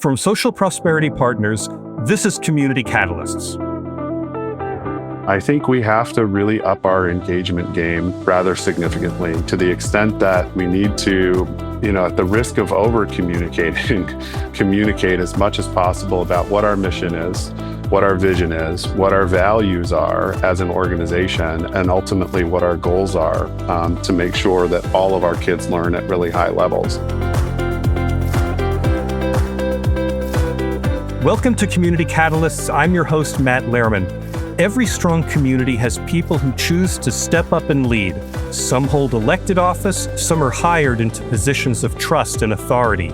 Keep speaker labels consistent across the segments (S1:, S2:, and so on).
S1: From Social Prosperity Partners, this is Community Catalysts.
S2: I think we have to really up our engagement game rather significantly to the extent that we need to, at the risk of over-communicating, communicate as much as possible about what our mission is, what our vision is, what our values are as an organization, and ultimately what our goals are to make sure that all of our kids learn at really high levels.
S1: Welcome to Community Catalysts. I'm your host, Matt Lehrman. Every strong community has people who choose to step up and lead. Some hold elected office, some are hired into positions of trust and authority.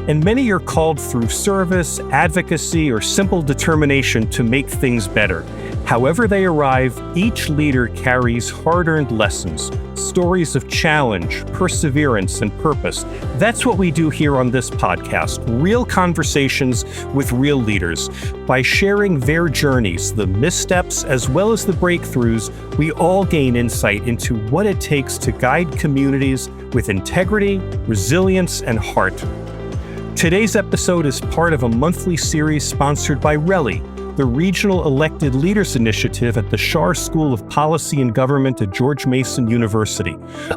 S1: And many are called through service, advocacy, or simple determination to make things better. However they arrive, each leader carries hard-earned lessons, stories of challenge, perseverance, and purpose. That's what we do here on this podcast, real conversations with real leaders. By sharing their journeys, the missteps, as well as the breakthroughs, we all gain insight into what it takes to guide communities with integrity, resilience, and heart. Today's episode is part of a monthly series sponsored by RELI, the Regional Elected Leaders Initiative at the Schar School of Policy and Government at George Mason University.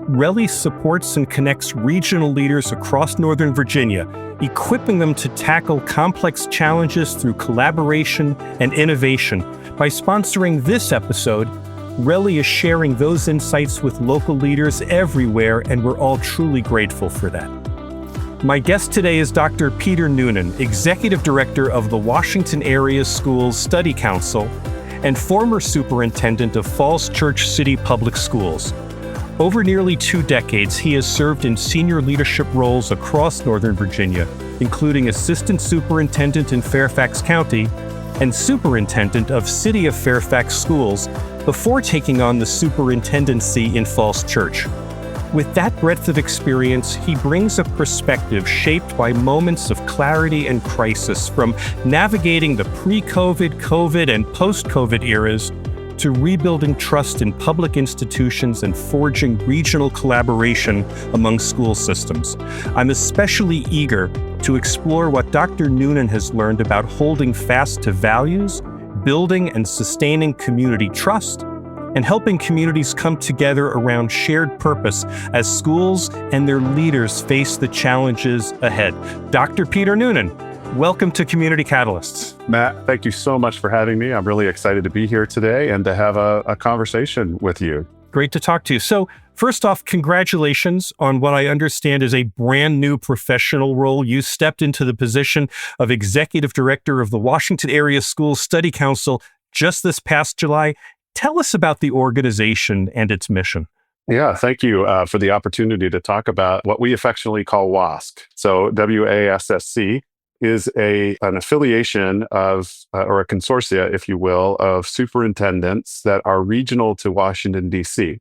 S1: RELI supports and connects regional leaders across Northern Virginia, equipping them to tackle complex challenges through collaboration and innovation. By sponsoring this episode, RELI is sharing those insights with local leaders everywhere, and we're all truly grateful for that. My guest today is Dr. Peter Noonan, Executive Director of the Washington Area Schools Study Council and former Superintendent of Falls Church City Public Schools. Over nearly 2 decades, he has served in senior leadership roles across Northern Virginia, including Assistant Superintendent in Fairfax County and Superintendent of City of Fairfax Schools before taking on the superintendency in Falls Church. With that breadth of experience, he brings a perspective shaped by moments of clarity and crisis, from navigating the pre-COVID, COVID, and post-COVID eras to rebuilding trust in public institutions and forging regional collaboration among school systems. I'm especially eager to explore what Dr. Noonan has learned about holding fast to values, building and sustaining community trust, and helping communities come together around shared purpose as schools and their leaders face the challenges ahead. Dr. Peter Noonan, welcome to Community Catalysts.
S2: Matt, thank you so much for having me. I'm really excited to be here today and to have a conversation with you.
S1: Great to talk to you. So first off, congratulations on what I understand is a brand new professional role. You stepped into the position of Executive Director of the Washington Area Schools Study Council just this past July. Tell us about the organization and its mission.
S2: Yeah, thank you for the opportunity to talk about what we affectionately call WASC. So WASSC is an affiliation of, or a consortia, if you will, of superintendents that are regional to Washington, D.C.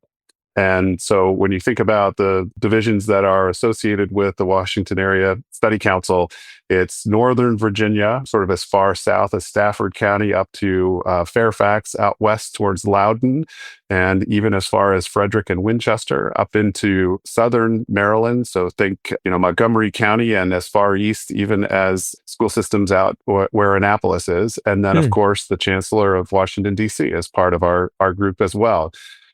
S2: And so when you think about the divisions that are associated with the Washington Area Study Council, it's Northern Virginia, sort of as far south as Stafford County up to Fairfax, out west towards Loudoun, and even as far as Frederick and Winchester, up into Southern Maryland. So think, Montgomery County, and as far east even as school systems out where Annapolis is. And then, of course, the Chancellor of Washington, D.C. is part of our group as well.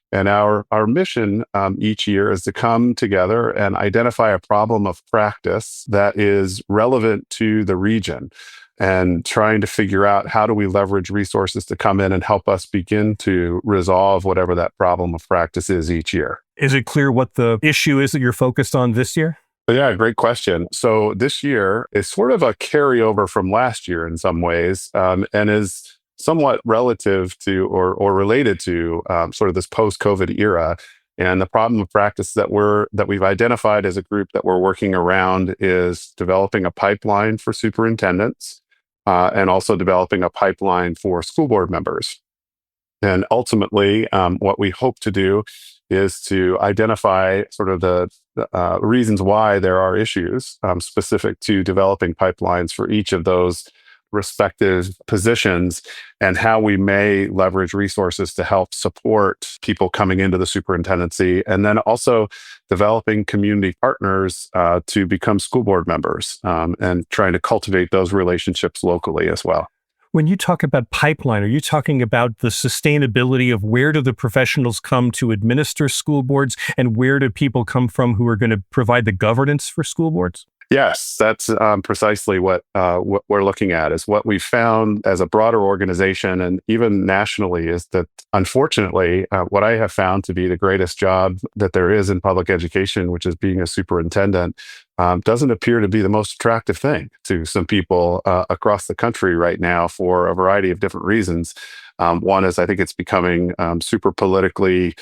S2: And our mission each year is to come together and identify a problem of practice that is relevant to the region, and trying to figure out how do we leverage resources to come in and help us begin to resolve whatever that problem of practice is each year.
S1: Is it clear what the issue is that you're focused on this year?
S2: Yeah, great question. So this year is sort of a carryover from last year in some ways, and is somewhat relative to or related to sort of this post-COVID era. And the problem of practice that we've identified as a group that we're working around is developing a pipeline for superintendents and also developing a pipeline for school board members. And ultimately, what we hope to do is to identify sort of the reasons why there are issues specific to developing pipelines for each of those respective positions, and how we may leverage resources to help support people coming into the superintendency. And then also developing community partners to become school board members, and trying to cultivate those relationships locally as well.
S1: When you talk about pipeline, are you talking about the sustainability of where do the professionals come to administer school boards, and where do people come from who are going to provide the governance for school boards?
S2: Yes, that's precisely what we're looking at. Is what we found as a broader organization and even nationally is that, unfortunately, what I have found to be the greatest job that there is in public education, which is being a superintendent, doesn't appear to be the most attractive thing to some people across the country right now for a variety of different reasons. One is I think it's becoming super politically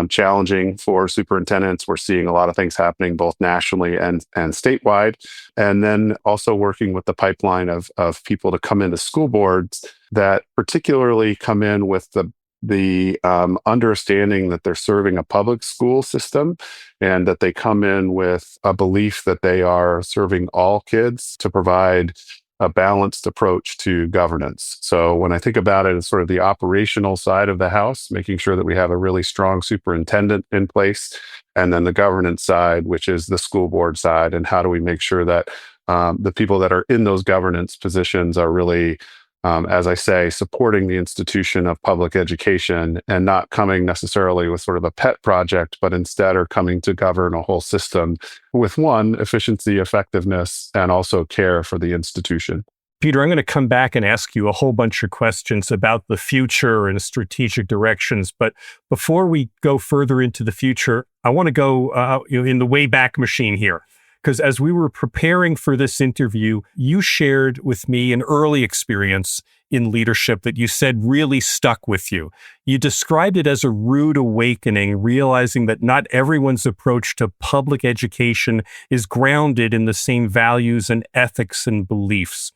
S2: challenging for superintendents. We're seeing a lot of things happening both nationally and statewide. And then also working with the pipeline of people to come into school boards that particularly come in with the understanding that they're serving a public school system, and that they come in with a belief that they are serving all kids to provide a balanced approach to governance. So when I think about it as sort of the operational side of the house, making sure that we have a really strong superintendent in place, and then the governance side, which is the school board side, and how do we make sure that the people that are in those governance positions are really, as I say, supporting the institution of public education and not coming necessarily with sort of a pet project, but instead are coming to govern a whole system with one, efficiency, effectiveness, and also care for the institution.
S1: Peter, I'm going to come back and ask you a whole bunch of questions about the future and strategic directions. But before we go further into the future, I want to go in the Wayback Machine here. Because as we were preparing for this interview, you shared with me an early experience in leadership that you said really stuck with you. You described it as a rude awakening, realizing that not everyone's approach to public education is grounded in the same values and ethics and beliefs.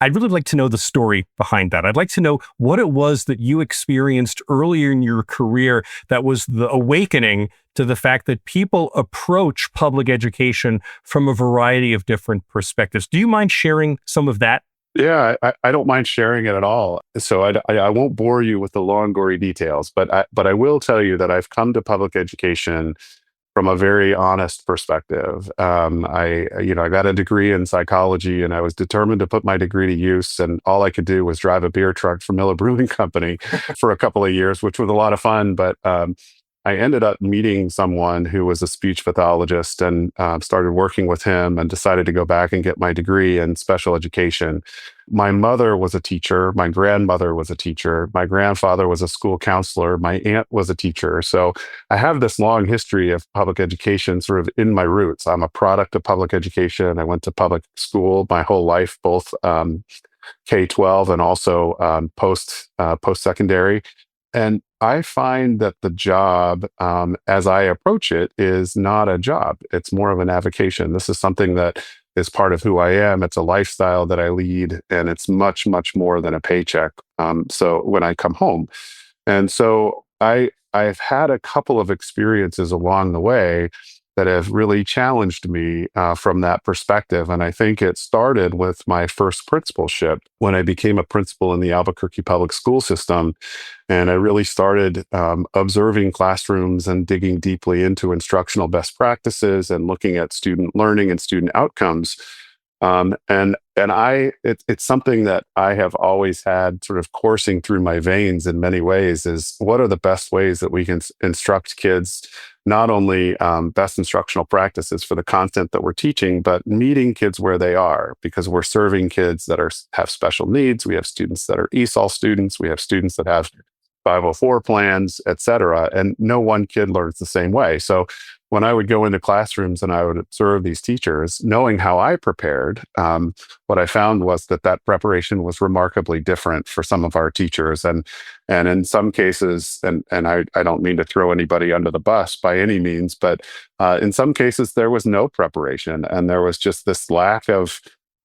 S1: I'd really like to know the story behind that. I'd like to know what it was that you experienced earlier in your career that was the awakening to the fact that people approach public education from a variety of different perspectives. Do you mind sharing some of that?
S2: Yeah, I don't mind sharing it at all. So I won't bore you with the long, gory details, but I will tell you that I've come to public education from a very honest perspective. I got a degree in psychology, and I was determined to put my degree to use. And all I could do was drive a beer truck for Miller Brewing Company for a couple of years, which was a lot of fun. But I ended up meeting someone who was a speech pathologist, and started working with him, and decided to go back and get my degree in special education. My mother was a teacher. My grandmother was a teacher. My grandfather was a school counselor. My aunt was a teacher. So I have this long history of public education sort of in my roots. I'm a product of public education. I went to public school my whole life, both K-12 and also post-secondary. And I find that the job, as I approach it, is not a job. It's more of an avocation. This is something that is part of who I am. It's a lifestyle that I lead, and it's much, much more than a paycheck. So when I come home, and so I've had a couple of experiences along the way that have really challenged me from that perspective. And I think it started with my first principalship when I became a principal in the Albuquerque public school system. And I really started observing classrooms and digging deeply into instructional best practices and looking at student learning and student outcomes. It's something that I have always had sort of coursing through my veins in many ways, is what are the best ways that we can instruct kids, not only best instructional practices for the content that we're teaching, but meeting kids where they are, because we're serving kids that have special needs. We have students that are ESOL students. We have students that have 504 plans, et cetera, and no one kid learns the same way. So when I would go into classrooms and I would observe these teachers, knowing how I prepared, what I found was that preparation was remarkably different for some of our teachers. And in some cases, and I don't mean to throw anybody under the bus by any means, but in some cases, there was no preparation. And there was just this lack of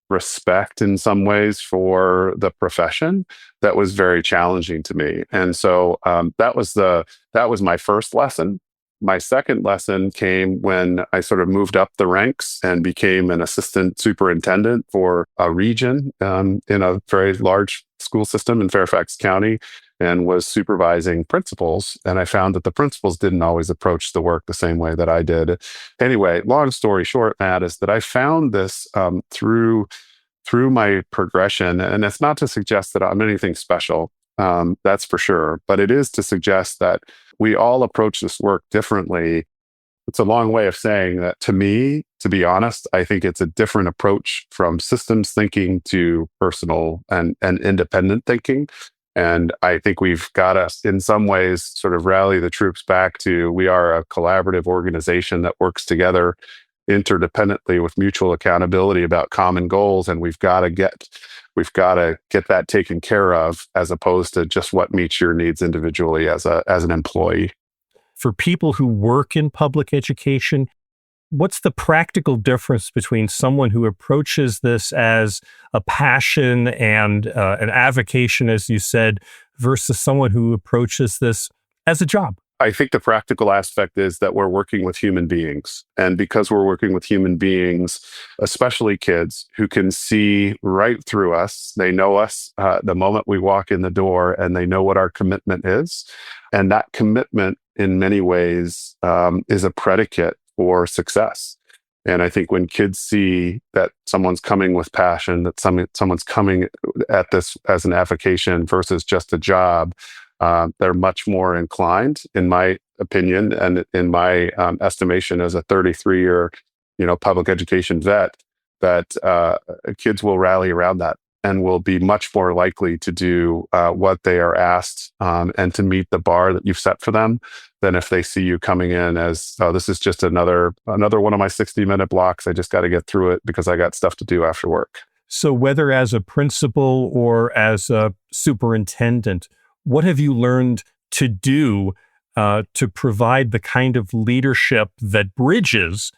S2: respect in some ways for the profession that was very challenging to me. And so that was my first lesson. my second lesson came when I sort of moved up the ranks and became an assistant superintendent for a region in a very large school system in Fairfax County, and was supervising principals. And I found that the principals didn't always approach the work the same way that I did. Anyway, long story short, Matt, is that I found this through my progression. And it's not to suggest that I'm anything special, that's for sure, but it is to suggest that we all approach this work differently. It's a long way of saying that, to me, to be honest, I think it's a different approach from systems thinking to personal and independent thinking. And I think we've got to, in some ways, sort of rally the troops back to, we are a collaborative organization that works together interdependently with mutual accountability about common goals. And we've got to get that taken care of, as opposed to just what meets your needs individually as an employee.
S1: For people who work in public education, what's the practical difference between someone who approaches this as a passion and an avocation, as you said, versus someone who approaches this as a job?
S2: I think the practical aspect is that we're working with human beings. And because we're working with human beings, especially kids who can see right through us, they know us the moment we walk in the door, and they know what our commitment is. And that commitment, in many ways, is a predicate for success. And I think when kids see that someone's coming with passion, that someone's coming at this as an avocation versus just a job, they're much more inclined, in my opinion, and in my estimation as a 33-year, public education vet, that kids will rally around that and will be much more likely to do what they are asked and to meet the bar that you've set for them, than if they see you coming in as, oh, this is just another one of my 60-minute blocks. I just got to get through it because I got stuff to do after work.
S1: So whether as a principal or as a superintendent, what have you learned to do to provide the kind of leadership that bridges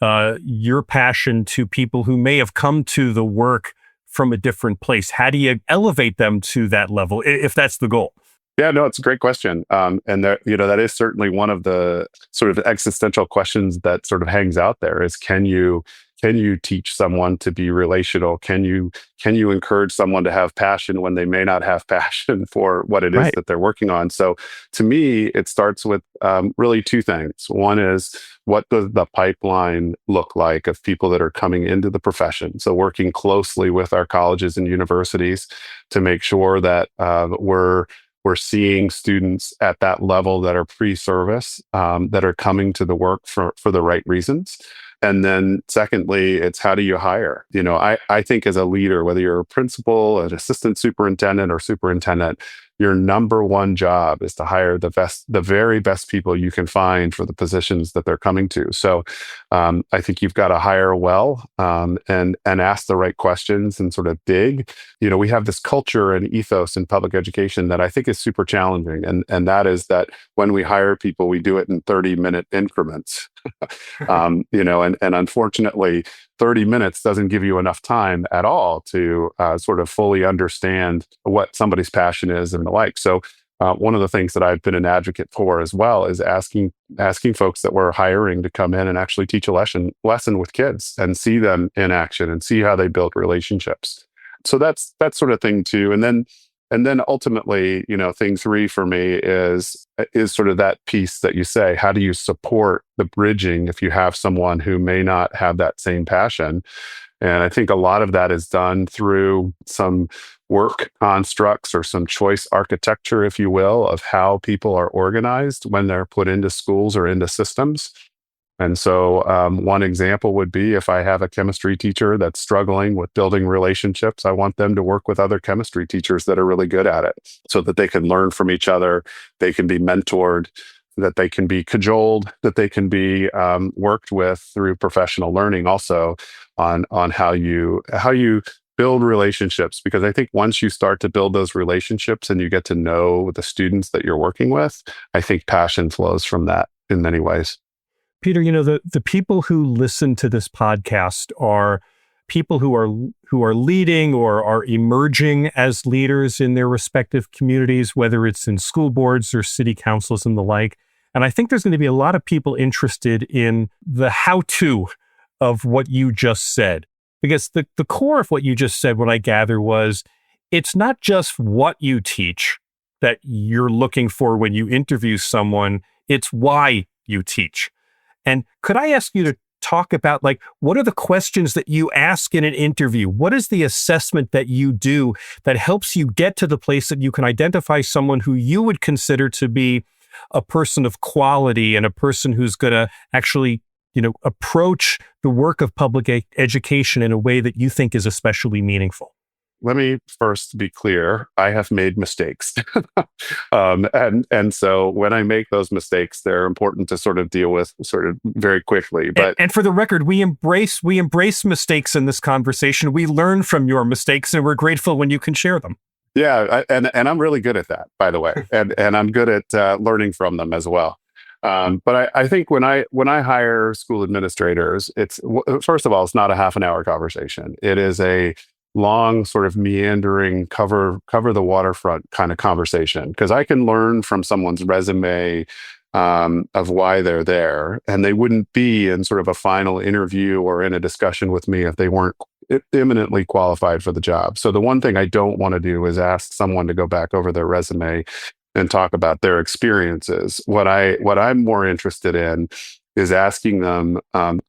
S1: your passion to people who may have come to the work from a different place? How do you elevate them to that level, if that's the goal?
S2: Yeah, no, it's a great question. And that, that is certainly one of the sort of existential questions that sort of hangs out there is, can you teach someone to be relational? Can you encourage someone to have passion when they may not have passion for what it is that they're working on? So to me, it starts with really two things. One is, what does the pipeline look like of people that are coming into the profession? So working closely with our colleges and universities to make sure that we're seeing students at that level that are pre-service, that are coming to the work for the right reasons. And then secondly, it's, how do you hire? I think as a leader, whether you're a principal, an assistant superintendent, or superintendent, your number one job is to hire the very best people you can find for the positions that they're coming to. So I think you've got to hire well and ask the right questions and sort of dig. We have this culture and ethos in public education that I think is super challenging. And that is that when we hire people, we do it in 30-minute increments. And unfortunately, 30 minutes doesn't give you enough time at all to sort of fully understand what somebody's passion is and the like. So one of the things that I've been an advocate for as well is asking folks that we're hiring to come in and actually teach a lesson with kids and see them in action and see how they build relationships. So that's sort of thing two. And then ultimately, thing three for me is sort of that piece that you say, how do you support the bridging if you have someone who may not have that same passion? And I think a lot of that is done through some work constructs or some choice architecture, if you will, of how people are organized when they're put into schools or into systems. And so one example would be, if I have a chemistry teacher that's struggling with building relationships, I want them to work with other chemistry teachers that are really good at it so that they can learn from each other, they can be mentored, that they can be cajoled, that they can be worked with through professional learning also on how you build relationships. Because I think once you start to build those relationships and you get to know the students that you're working with, I think passion flows from that in many ways.
S1: Peter, the people who listen to this podcast are people who are leading or are emerging as leaders in their respective communities, whether it's in school boards or city councils and the like. And I think there's going to be a lot of people interested in the how-to of what you just said. Because the core of what you just said, what I gather was, it's not just what you teach that you're looking for when you interview someone, it's why you teach. And could I ask you to talk about, like, what are the questions that you ask in an interview? What is the assessment that you do that helps you get to the place that you can identify someone who you would consider to be a person of quality and a person who's going to actually, approach the work of public education in a way that you think is especially meaningful?
S2: Let me first be clear. I have made mistakes. And so when I make those mistakes, they're important to sort of deal with sort of very quickly. But
S1: and for the record, we embrace mistakes in this conversation. We learn from your mistakes, and we're grateful when you can share them.
S2: yeah, and I'm really good at that, by the way, and I'm good at learning from them as well. But I think when I hire school administrators, first of all, it's not a half an hour conversation. It is a long, sort of meandering, cover the waterfront kind of conversation, because I can learn from someone's resume of why they're there, and they wouldn't be in sort of a final interview or in a discussion with me if they weren't eminently qualified for the job. So the one thing I don't want to do is ask someone to go back over their resume and talk about their experiences. What I'm more interested in is asking them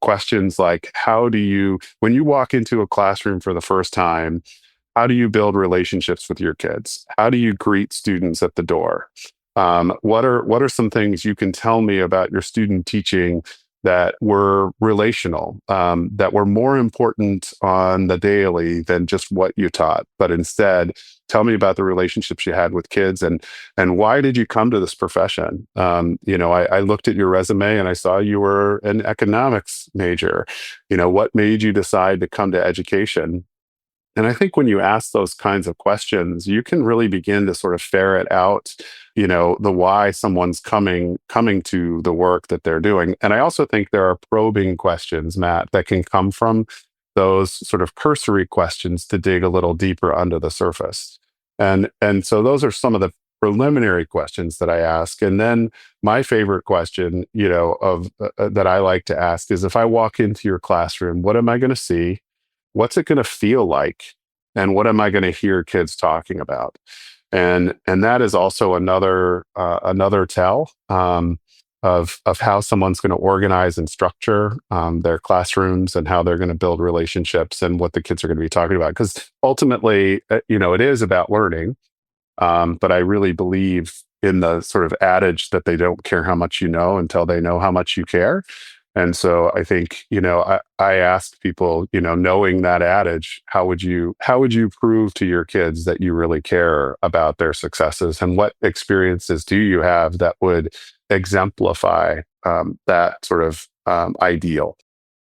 S2: questions like, when you walk into a classroom for the first time, how do you build relationships with your kids? How do you greet students at the door? What are some things you can tell me about your student teaching that were relational, that were more important on the daily than just what you taught, but instead tell me about the relationships you had with kids, and why did you come to this profession? I looked at your resume and I saw you were an economics major. What made you decide to come to education? And I think when you ask those kinds of questions, you can really begin to sort of ferret out, the why someone's coming to the work that they're doing. And I also think there are probing questions, Matt, that can come from those sort of cursory questions to dig a little deeper under the surface. And so those are some of the preliminary questions that I ask. And then my favorite question, that I like to ask is, if I walk into your classroom, what am I going to see? What's it going to feel like? And what am I going to hear kids talking about? And that is also another tell of how someone's going to organize and structure their classrooms, and how they're going to build relationships, and what the kids are going to be talking about. Because ultimately, it is about learning. But I really believe in the sort of adage that they don't care how much you know until they know how much you care. And so I think, I ask people, knowing that adage, how would you prove to your kids that you really care about their successes, and what experiences do you have that would exemplify that sort of ideal?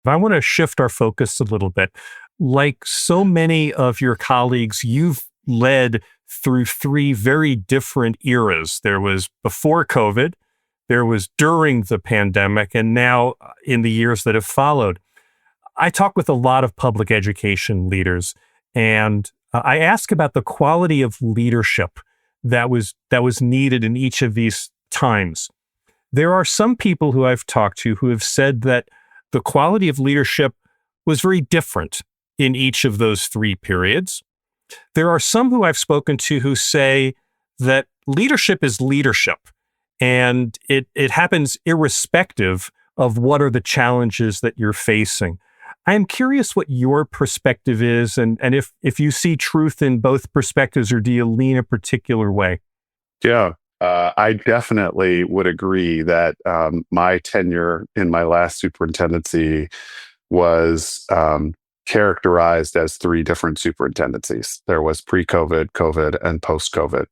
S1: I want to shift our focus a little bit. Like so many of your colleagues, you've led through three very different eras. There was before COVID, there was during the pandemic, and now in the years that have followed. I talk with a lot of public education leaders, and I ask about the quality of leadership that was needed in each of these times. There are some people who I've talked to who have said that the quality of leadership was very different in each of those three periods. There are some who I've spoken to who say that leadership is leadership, and it happens irrespective of what are the challenges that you're facing. I'm curious what your perspective is, and if you see truth in both perspectives, or do you lean a particular way?
S2: Yeah, I definitely would agree that my tenure in my last superintendency was characterized as three different superintendencies. There was pre-COVID, COVID, and post-COVID.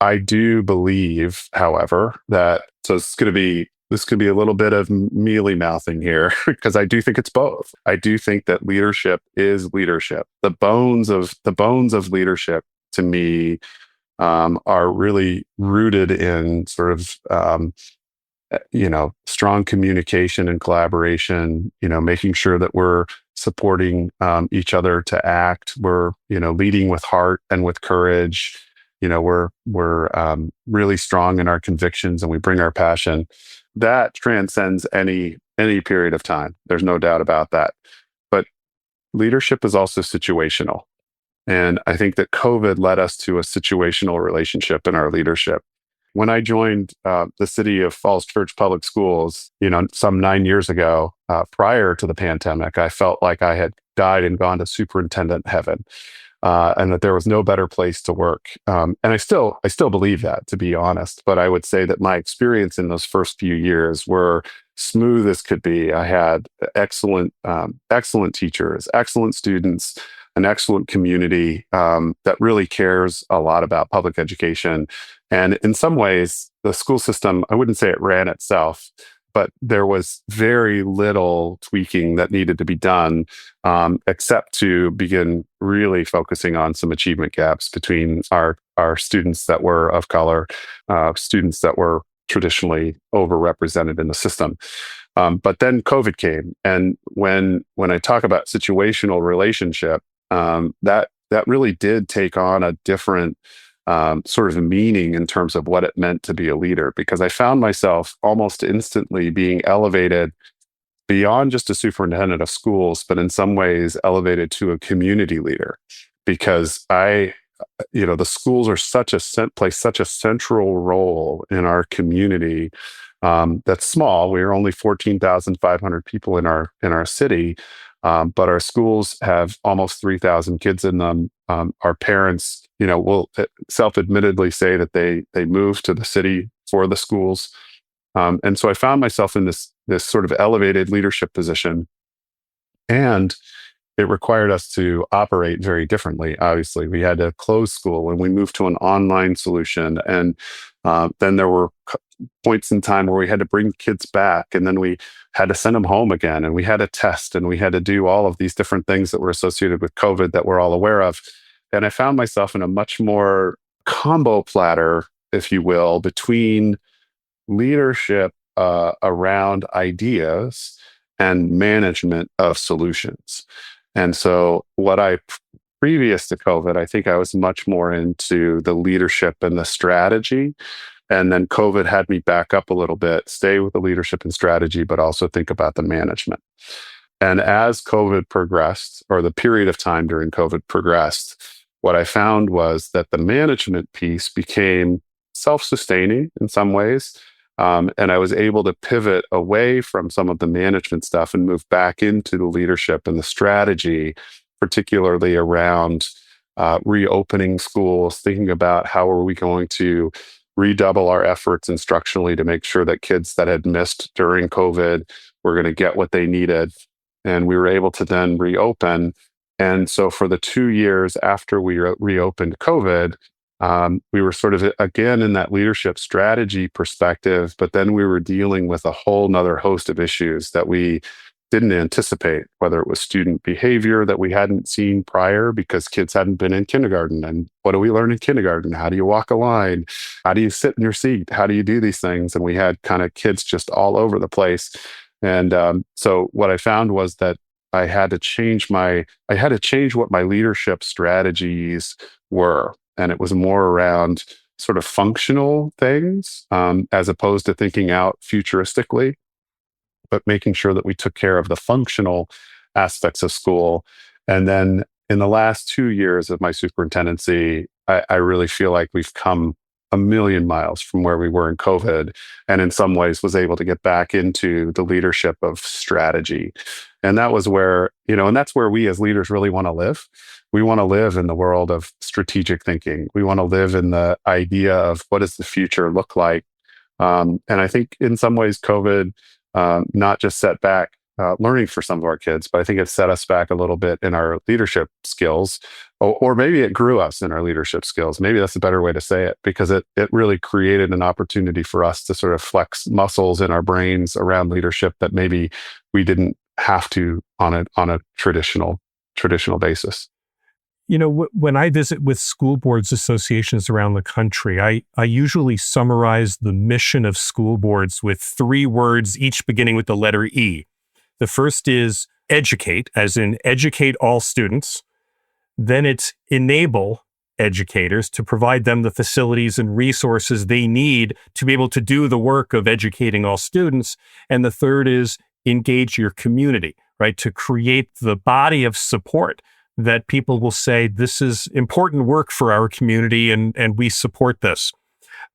S2: I do believe, however, that this could be a little bit of mealy mouthing here, because I do think it's both. I do think that leadership is leadership. The bones of leadership, to me, are really rooted in sort of strong communication and collaboration. Making sure that we're supporting each other to act. We're leading with heart and with courage. we're really strong in our convictions and we bring our passion. That transcends any period of time. There's no doubt about that. But leadership is also situational. And I think that COVID led us to a situational relationship in our leadership. When I joined the City of Falls Church Public Schools, some 9 years ago, prior to the pandemic, I felt like I had died and gone to superintendent heaven, and that there was no better place to work. And I still believe that, to be honest. But I would say that my experience in those first few years were smooth as could be. I had excellent teachers, excellent students, an excellent community that really cares a lot about public education. And in some ways, the school system, I wouldn't say it ran itself, but there was very little tweaking that needed to be done, except to begin really focusing on some achievement gaps between our students that were of color, students that were traditionally overrepresented in the system. But then COVID came. And when I talk about situational relationship, that really did take on a different sort of meaning in terms of what it meant to be a leader, because I found myself almost instantly being elevated beyond just a superintendent of schools, but in some ways elevated to a community leader, because the schools are play such a central role in our community. That's small. We are only 14,500 people in our city. But our schools have almost 3,000 kids in them. Our parents, will self-admittedly say that they moved to the city for the schools. And so I found myself in this sort of elevated leadership position. And it required us to operate very differently. Obviously, we had to close school and we moved to an online solution. And then there were points in time where we had to bring kids back, and then we had to send them home again, and we had to test, and we had to do all of these different things that were associated with COVID that we're all aware of. And I found myself in a much more combo platter, if you will, between leadership around ideas and management of solutions. And so previous to COVID, I think I was much more into the leadership and the strategy. And then COVID had me back up a little bit, stay with the leadership and strategy, but also think about the management. And as COVID progressed, or the period of time during COVID progressed, what I found was that the management piece became self-sustaining in some ways. And I was able to pivot away from some of the management stuff and move back into the leadership and the strategy, particularly around reopening schools, thinking about how are we going to redouble our efforts instructionally to make sure that kids that had missed during COVID were going to get what they needed. And we were able to then reopen. And so for the 2 years after we reopened COVID, we were sort of, again, in that leadership strategy perspective, but then we were dealing with a whole nother host of issues that we didn't anticipate, whether it was student behavior that we hadn't seen prior because kids hadn't been in kindergarten. And what do we learn in kindergarten? How do you walk a line? How do you sit in your seat? How do you do these things? And we had kind of kids just all over the place. And so what I found was that I had to change what my leadership strategies were. And it was more around sort of functional things, as opposed to thinking out futuristically, but making sure that we took care of the functional aspects of school. And then in the last 2 years of my superintendency, I really feel like we've come a million miles from where we were in COVID, and in some ways was able to get back into the leadership of strategy. And that was where, and that's where we as leaders really want to live. We want to live in the world of strategic thinking. We want to live in the idea of what does the future look like. And I think in some ways, COVID not just set back learning for some of our kids, but I think it set us back a little bit in our leadership skills, or maybe it grew us in our leadership skills. Maybe that's a better way to say it, because it really created an opportunity for us to sort of flex muscles in our brains around leadership that maybe we didn't have to on a traditional basis.
S1: When I visit with school boards associations around the country, I usually summarize the mission of school boards with 3 words, each beginning with the letter E. The first is educate, as in educate all students. Then it's enable, educators to provide them the facilities and resources they need to be able to do the work of educating all students. And the third is engage your community, right? To create the body of support that people will say, this is important work for our community and we support this.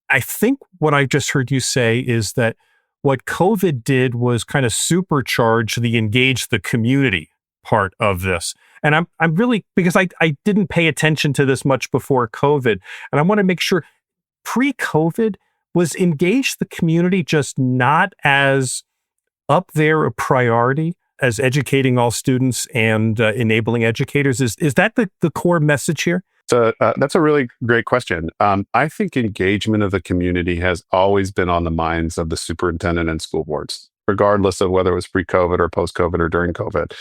S1: I think what I just heard you say is that what COVID did was kind of supercharge the engage the community part of this. And I'm really, because I didn't pay attention to this much before COVID, and I want to make sure pre-COVID was engage the community just not as up there a priority as educating all students and enabling educators? Is that the core message here?
S2: So that's a really great question. I think engagement of the community has always been on the minds of the superintendent and school boards, regardless of whether it was pre-COVID or post-COVID or during COVID.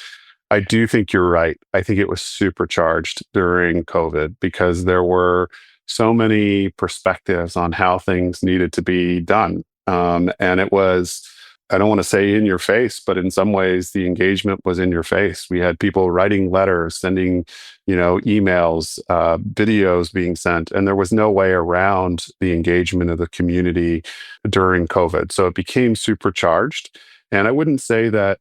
S2: I do think you're right. I think it was supercharged during COVID because there were so many perspectives on how things needed to be done. And it was, I don't want to say in your face, but in some ways the engagement was in your face. We had people writing letters, sending, emails, videos being sent, and there was no way around the engagement of the community during COVID. So it became supercharged. And I wouldn't say that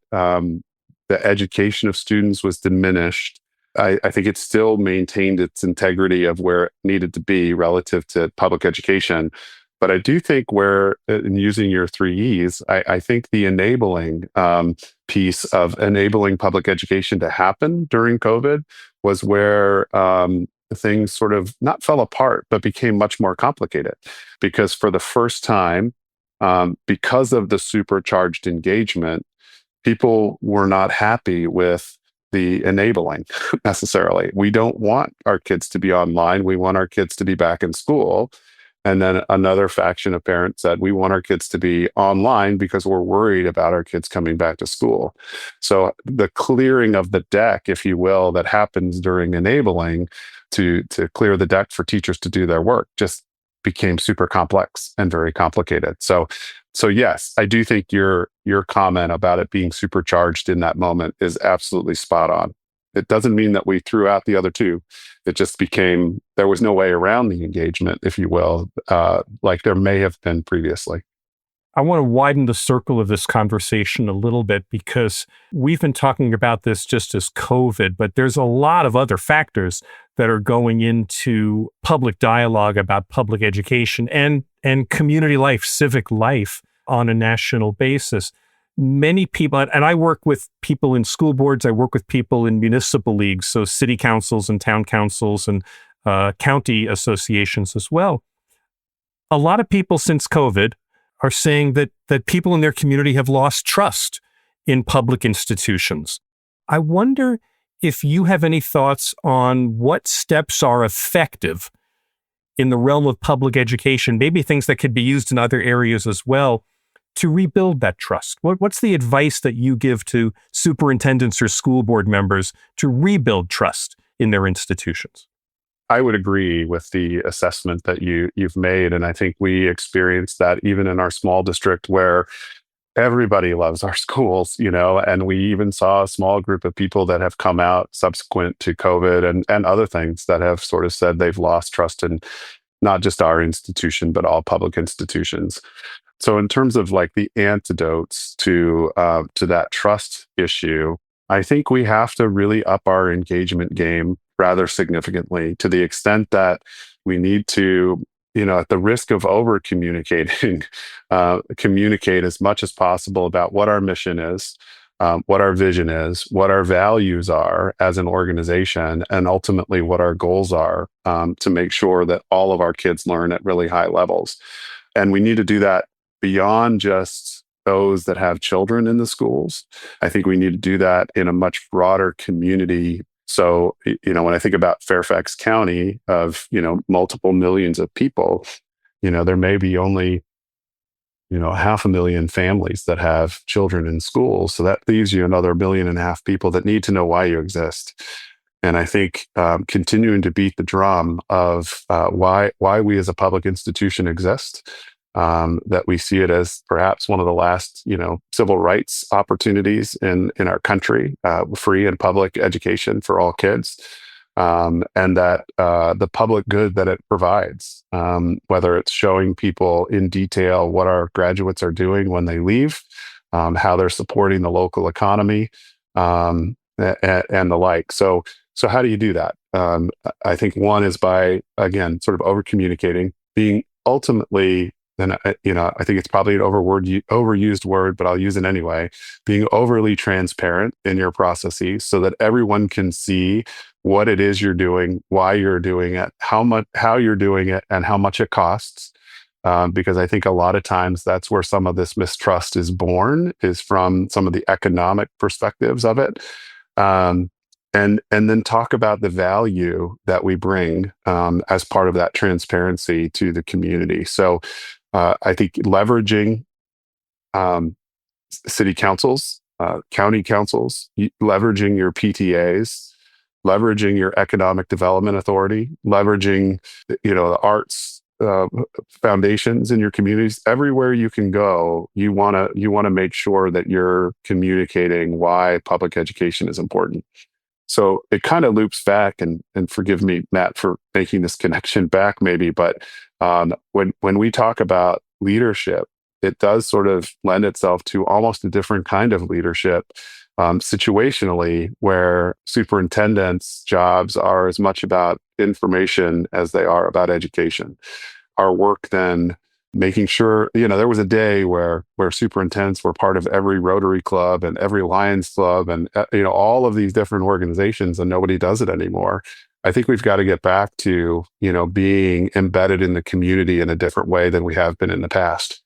S2: the education of students was diminished. I think it still maintained its integrity of where it needed to be relative to public education. But I do think where, in using your 3 E's, I think the enabling piece of enabling public education to happen during COVID was where things sort of not fell apart, but became much more complicated. Because for the first time, because of the supercharged engagement, people were not happy with the enabling necessarily. We don't want our kids to be online. We want our kids to be back in school. And then another faction of parents said, we want our kids to be online because we're worried about our kids coming back to school. So the clearing of the deck, if you will, that happens during enabling to clear the deck for teachers to do their work just became super complex and very complicated. So yes, I do think your comment about it being supercharged in that moment is absolutely spot on. It doesn't mean that we threw out the other two. It just became, there was no way around the engagement, if you will, like there may have been previously.
S1: I want to widen the circle of this conversation a little bit because we've been talking about this just as COVID, but there's a lot of other factors that are going into public dialogue about public education and community life, civic life on a national basis. Many people, and I work with people in school boards, I work with people in municipal leagues, so city councils and town councils and county associations as well. A lot of people since COVID are saying that people in their community have lost trust in public institutions. I wonder if you have any thoughts on what steps are effective in the realm of public education, maybe things that could be used in other areas as well, to rebuild that trust. What's the advice that you give to superintendents or school board members to rebuild trust in their institutions?
S2: I would agree with the assessment that you've made. And I think we experienced that even in our small district where everybody loves our schools, and we even saw a small group of people that have come out subsequent to COVID and other things that have sort of said they've lost trust in not just our institution, but all public institutions. So in terms of like the antidotes to that trust issue, I think we have to really up our engagement game rather significantly to the extent that we need to, at the risk of over communicating, communicate as much as possible about what our mission is, what our vision is, what our values are as an organization, and ultimately what our goals are to make sure that all of our kids learn at really high levels. And we need to do that beyond just those that have children in the schools. I think we need to do that in a much broader community. So, when I think about Fairfax County of, multiple millions of people, there may be only, 500,000 families that have children in schools. So that leaves you another 1.5 million people that need to know why you exist. And I think continuing to beat the drum of why we as a public institution exist, that we see it as perhaps one of the last, civil rights opportunities in our country, free and public education for all kids. and that the public good that it provides, whether it's showing people in detail what our graduates are doing when they leave, how they're supporting the local economy, and the like. So how do you do that? I think one is by, again, sort of over communicating, being ultimately, and I think it's probably an overused word, but I'll use it anyway, being overly transparent in your processes so that everyone can see what it is you're doing, why you're doing it, how you're doing it, and how much it costs. Because I think a lot of times that's where some of this mistrust is born, is from some of the economic perspectives of it. And then talk about the value that we bring as part of that transparency to the community. So I think leveraging city councils, county councils, leveraging your PTAs, leveraging your economic development authority, leveraging the arts foundations in your communities. Everywhere you can go, you want to make sure that you're communicating why public education is important. So it kind of loops back, and forgive me, Matt, for making this connection back maybe, but when we talk about leadership, it does sort of lend itself to almost a different kind of leadership situationally, where superintendents' jobs are as much about information as they are about education. Our work then making sure, there was a day where superintendents were part of every Rotary Club and every Lions Club and, all of these different organizations, and nobody does it anymore. I think we've got to get back to, being embedded in the community in a different way than we have been in the past.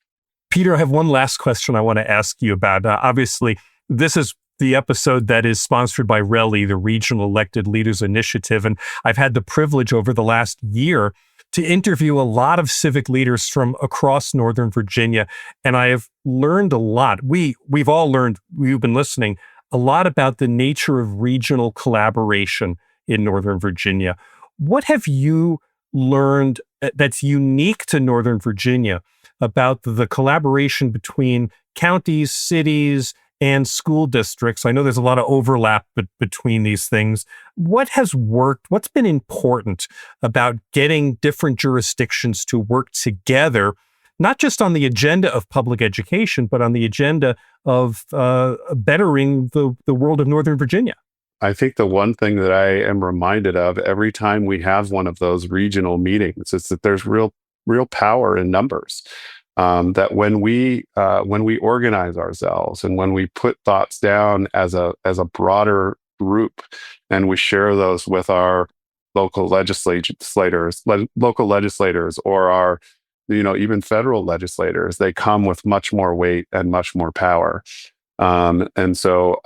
S1: Peter, I have one last question I want to ask you about. Obviously, this is the episode that is sponsored by RELI, the Regional Elected Leaders Initiative. And I've had the privilege over the last year to interview a lot of civic leaders from across Northern Virginia. And I have learned a lot. We've all learned, you've been listening, a lot about the nature of regional collaboration in Northern Virginia. What have you learned that's unique to Northern Virginia about the collaboration between counties, cities, and school districts? I know there's a lot of overlap between these things. What has worked? What's been important about getting different jurisdictions to work together, not just on the agenda of public education, but on the agenda of bettering the world of Northern Virginia?
S2: I think the one thing that I am reminded of every time we have one of those regional meetings is that there's real power in numbers. That when we organize ourselves and when we put thoughts down as a broader group, and we share those with our local legislators, or our even federal legislators, they come with much more weight and much more power. And so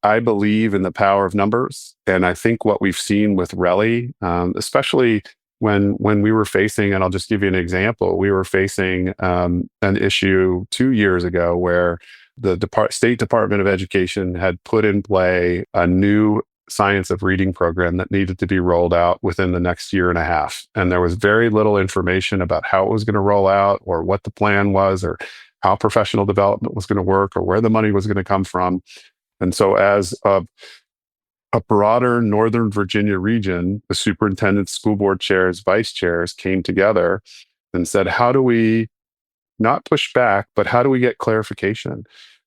S2: I believe in the power of numbers, and I think what we've seen with RELI, especially when we were facing, and I'll just give you an example, we were facing an issue 2 years ago where the State Department of Education had put in play a new science of reading program that needed to be rolled out within the next year and a half. And there was very little information about how it was going to roll out, or what the plan was, or how professional development was going to work, or where the money was going to come from. And so as a broader Northern Virginia region, the superintendents, school board chairs, vice chairs came together and said, how do we not push back, but how do we get clarification?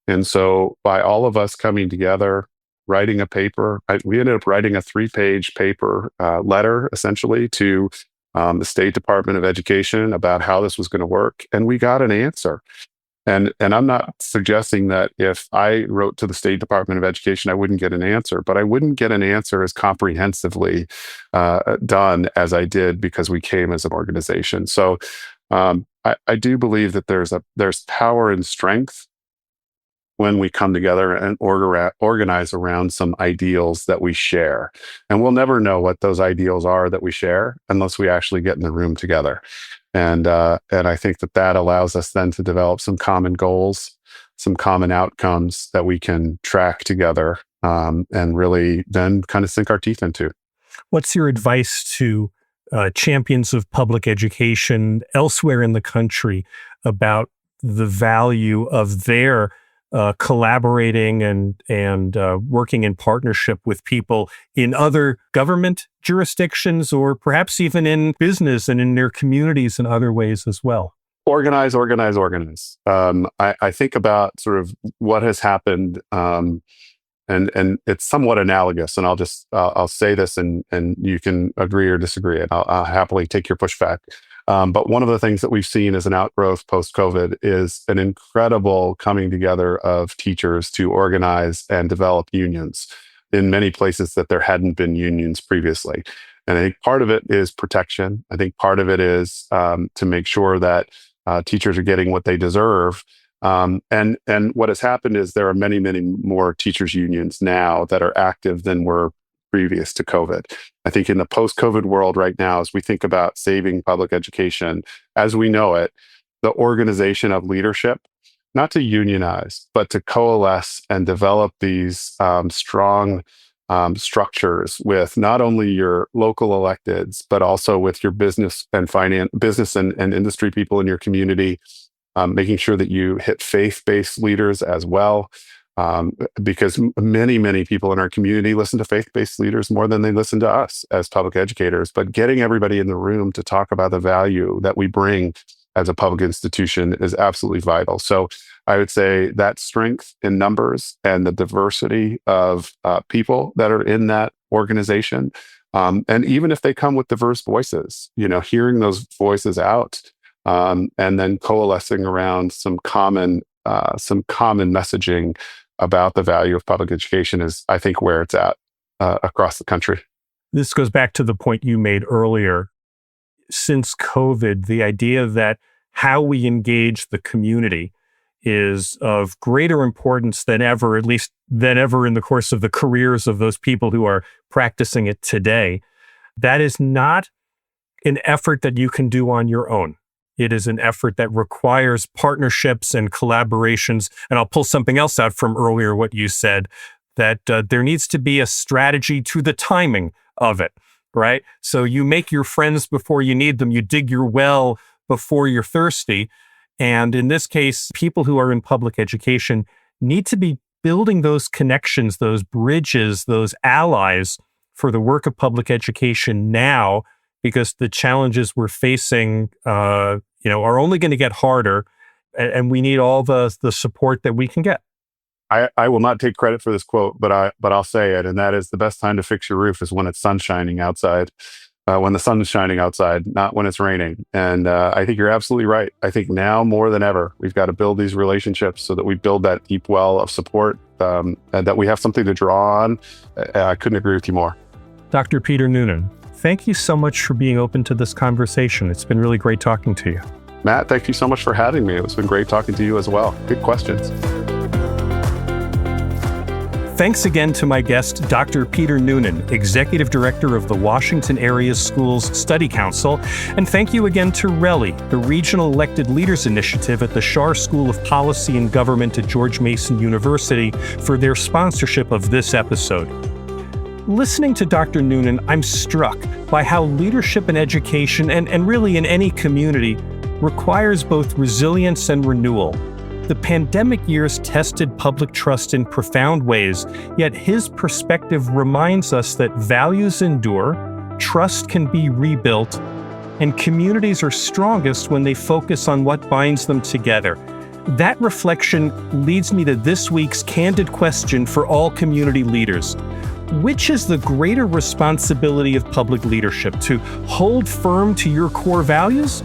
S2: And so by all of us coming together, writing a paper, we ended up writing a 3-page paper letter, essentially, to the State Department of Education about how this was going to work. And we got an answer. And I'm not suggesting that if I wrote to the State Department of Education, I wouldn't get an answer, but I wouldn't get an answer as comprehensively done as I did because we came as an organization. So I do believe that there's power and strength when we come together and organize around some ideals that we share. And we'll never know what those ideals are that we share unless we actually get in the room together. And I think that allows us then to develop some common goals, some common outcomes that we can track together, and really then kind of sink our teeth into.
S1: What's your advice to champions of public education elsewhere in the country about the value of their collaborating and working in partnership with people in other government jurisdictions, or perhaps even in business and in their communities in other ways as well?
S2: Organize, organize, organize. I think about sort of what has happened, and it's somewhat analogous. And I'll say this, and you can agree or disagree, and I'll happily take your pushback. But one of the things that we've seen as an outgrowth post-COVID is an incredible coming together of teachers to organize and develop unions in many places that there hadn't been unions previously. And I think part of it is protection. I think part of it is to make sure that teachers are getting what they deserve. And what has happened is there are many, many more teachers unions now that are active than were previous to COVID. I think in the post-COVID world right now, as we think about saving public education as we know it, the organization of leadership, not to unionize, but to coalesce and develop these strong structures with not only your local electeds, but also with your business and industry people in your community, making sure that you hit faith-based leaders as well. Because many, many people in our community listen to faith-based leaders more than they listen to us as public educators. But getting everybody in the room to talk about the value that we bring as a public institution is absolutely vital. So I would say that strength in numbers and the diversity of people that are in that organization, and even if they come with diverse voices, hearing those voices out, and then coalescing around some common messaging about the value of public education is, I think, where it's at across the country.
S1: This goes back to the point you made earlier. Since COVID, the idea that how we engage the community is of greater importance than ever, at least than ever in the course of the careers of those people who are practicing it today. That is not an effort that you can do on your own. It is an effort that requires partnerships and collaborations. And I'll pull something else out from earlier, what you said, that there needs to be a strategy to the timing of it, right? So you make your friends before you need them. You dig your well before you're thirsty. And in this case, people who are in public education need to be building those connections, those bridges, those allies for the work of public education now, because the challenges we're facing, are only going to get harder, and we need all the support that we can get.
S2: I will not take credit for this quote, but I'll say it, and that is the best time to fix your roof is when it's sun shining outside. When the sun is shining outside, not when it's raining. And I think you're absolutely right. I think now more than ever, we've got to build these relationships so that we build that deep well of support, and that we have something to draw on. I couldn't agree with you more.
S1: Dr. Peter Noonan, thank you so much for being open to this conversation. It's been really great talking to you.
S2: Matt, thank you so much for having me. It's been great talking to you as well. Good questions.
S1: Thanks again to my guest, Dr. Peter Noonan, Executive Director of the Washington Area Schools Study Council. And thank you again to RELI, the Regional Elected Leaders Initiative at the Schar School of Policy and Government at George Mason University, for their sponsorship of this episode. Listening to Dr. Noonan, I'm struck by how leadership in education, and really in any community, requires both resilience and renewal. The pandemic years tested public trust in profound ways, yet his perspective reminds us that values endure, trust can be rebuilt, and communities are strongest when they focus on what binds them together. That reflection leads me to this week's candid question for all community leaders. Which is the greater responsibility of public leadership, to hold firm to your core values,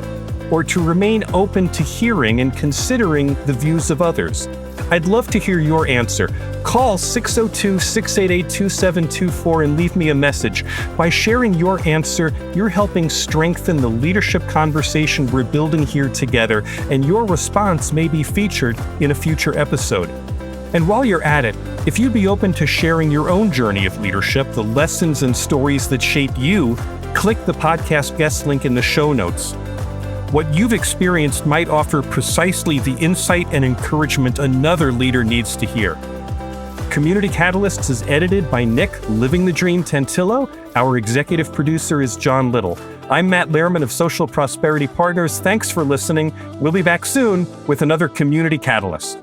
S1: or to remain open to hearing and considering the views of others? I'd love to hear your answer. Call 602-688-2724 and leave me a message. By sharing your answer, you're helping strengthen the leadership conversation we're building here together, and your response may be featured in a future episode. And while you're at it, if you'd be open to sharing your own journey of leadership, the lessons and stories that shape you, click the podcast guest link in the show notes. What you've experienced might offer precisely the insight and encouragement another leader needs to hear. Community Catalysts is edited by Nick Living the Dream Tantillo. Our executive producer is John Little. I'm Matt Lehrman of Social Prosperity Partners. Thanks for listening. We'll be back soon with another Community Catalyst.